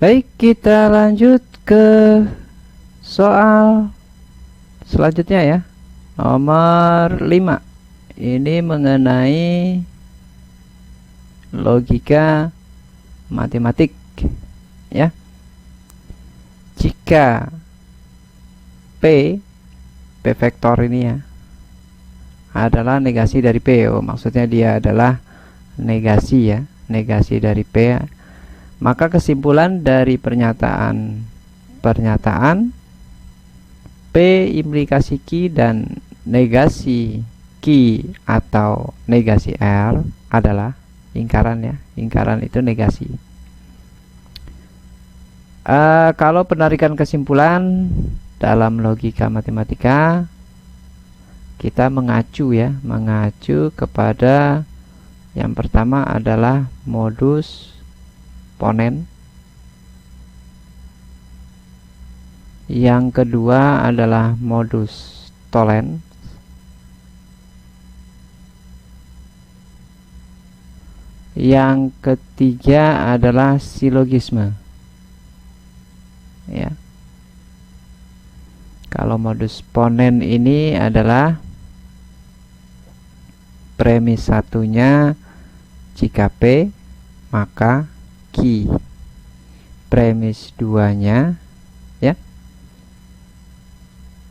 Baik, kita lanjut ke soal selanjutnya ya. Nomor 5. Ini mengenai logika matematik ya. Jika P vektor ini ya adalah negasi dari P, maksudnya dia adalah negasi ya, negasi dari P, maka kesimpulan dari pernyataan P implikasi Q dan negasi Q atau negasi R adalah lingkaran ya. Lingkaran itu negasi. Kalau penarikan kesimpulan dalam logika matematika, kita mengacu kepada yang pertama adalah modus ponen, yang kedua adalah modus tollens, yang ketiga adalah silogisme ya. Kalau modus ponen ini adalah premis satunya jika P maka Q, premis duanya ya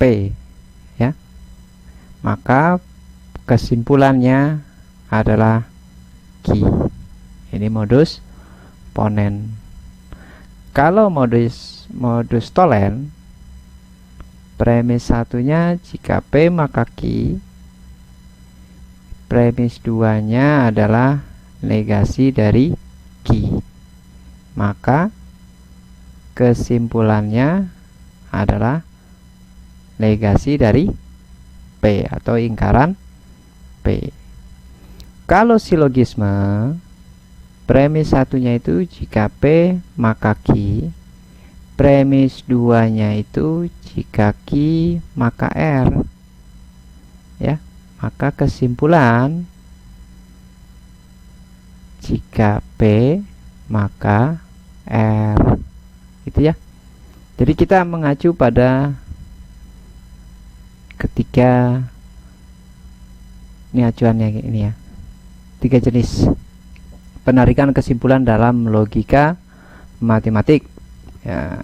P ya, maka kesimpulannya adalah Q. Ini modus ponen. Kalau modus tollens, premis satunya jika P maka Q, premis duanya adalah negasi dari Q, maka kesimpulannya adalah negasi dari P atau lingkaran P. Kalau silogisme, premis satunya itu jika P maka Q, premis duanya itu jika Q maka R ya, maka kesimpulan jika P maka R gitu ya. Jadi kita mengacu pada ketiga, ini acuannya ini ya, 3 jenis penarikan kesimpulan dalam logika matematik ya.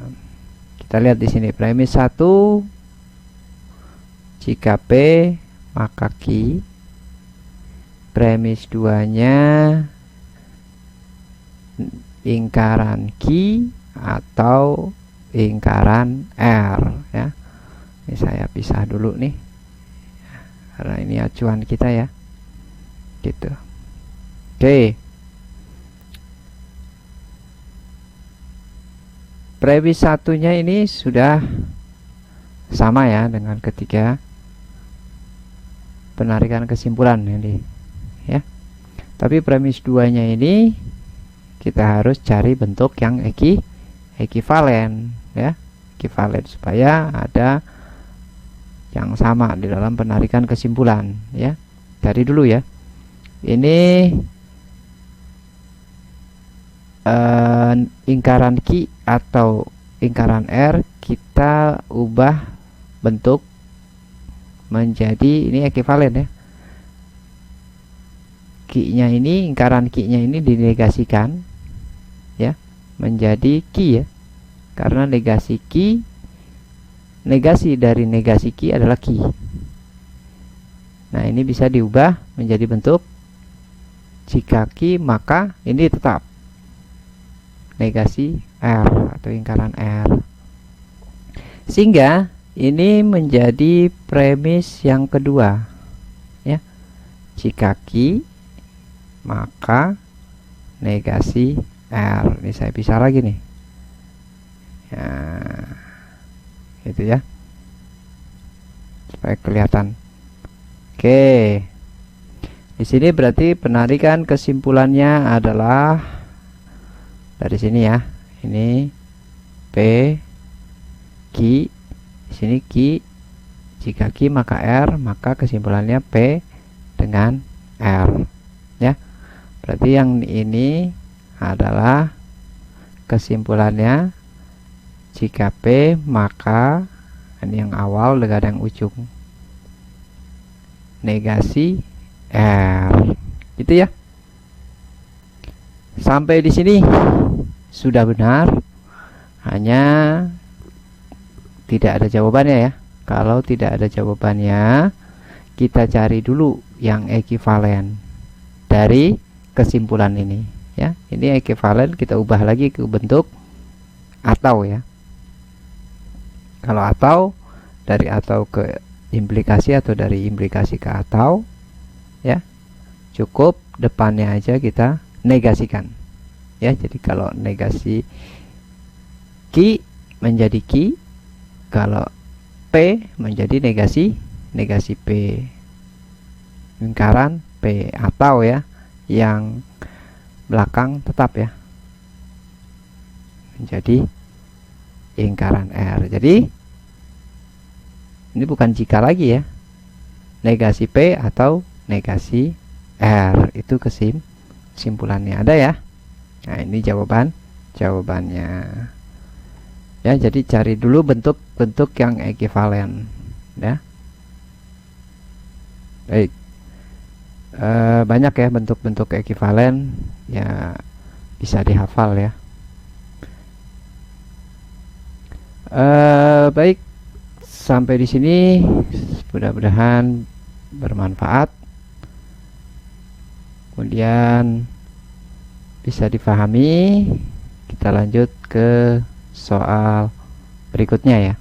Kita lihat di sini, premis 1 jika P maka Q, premis 2-nya lingkaran Q atau lingkaran R ya. Ini saya pisah dulu nih karena ini acuan kita ya gitu. Oke, premis satunya ini sudah sama ya dengan ketiga penarikan kesimpulan ini ya. Tapi premis 2-nya ini kita harus cari bentuk yang ekivalen ya, ekivalen supaya ada yang sama di dalam penarikan kesimpulan ya. Cari dulu ya. Ini lingkaran Q atau lingkaran R kita ubah bentuk menjadi ini ekivalen ya. Q-nya ini, lingkaran Q-nya ini dinegasikan ya menjadi Q ya, karena negasi Q, negasi dari negasi Q adalah Q. Nah, ini bisa diubah menjadi bentuk jika Q maka ini tetap negasi R atau lingkaran R, sehingga ini menjadi premis yang kedua ya. Jika Q maka negasi R. Ini saya pisah lagi nih ya, gitu ya supaya kelihatan. Oke, di sini berarti penarikan kesimpulannya adalah dari sini ya. Ini P Q, di sini Q, jika Q maka R, maka kesimpulannya P dengan R ya. Berarti yang ini adalah kesimpulannya jika P maka ini yang awal dengan yang ujung negasi R, gitu ya. Sampai di sini sudah benar, hanya tidak ada jawabannya ya. Kalau tidak ada jawabannya, kita cari dulu yang ekuivalen dari kesimpulan ini ya. Ini ekuivalen, kita ubah lagi ke bentuk atau ya. Kalau atau, dari atau ke implikasi atau dari implikasi ke atau ya, cukup depannya aja kita negasikan ya. Jadi kalau negasi Q menjadi Q, kalau P menjadi negasi P, lingkaran P, atau ya yang belakang tetap ya menjadi lingkaran R. Jadi ini bukan jika lagi ya, negasi P atau negasi R, itu kesimpulannya ada ya. Nah ini jawabannya ya. Jadi cari dulu bentuk-bentuk yang ekuivalen ya. Baik, banyak ya bentuk-bentuk ekuivalen ya, bisa dihafal ya. Baik, sampai di sini mudah-mudahan bermanfaat, kemudian bisa difahami. Kita lanjut ke soal berikutnya ya.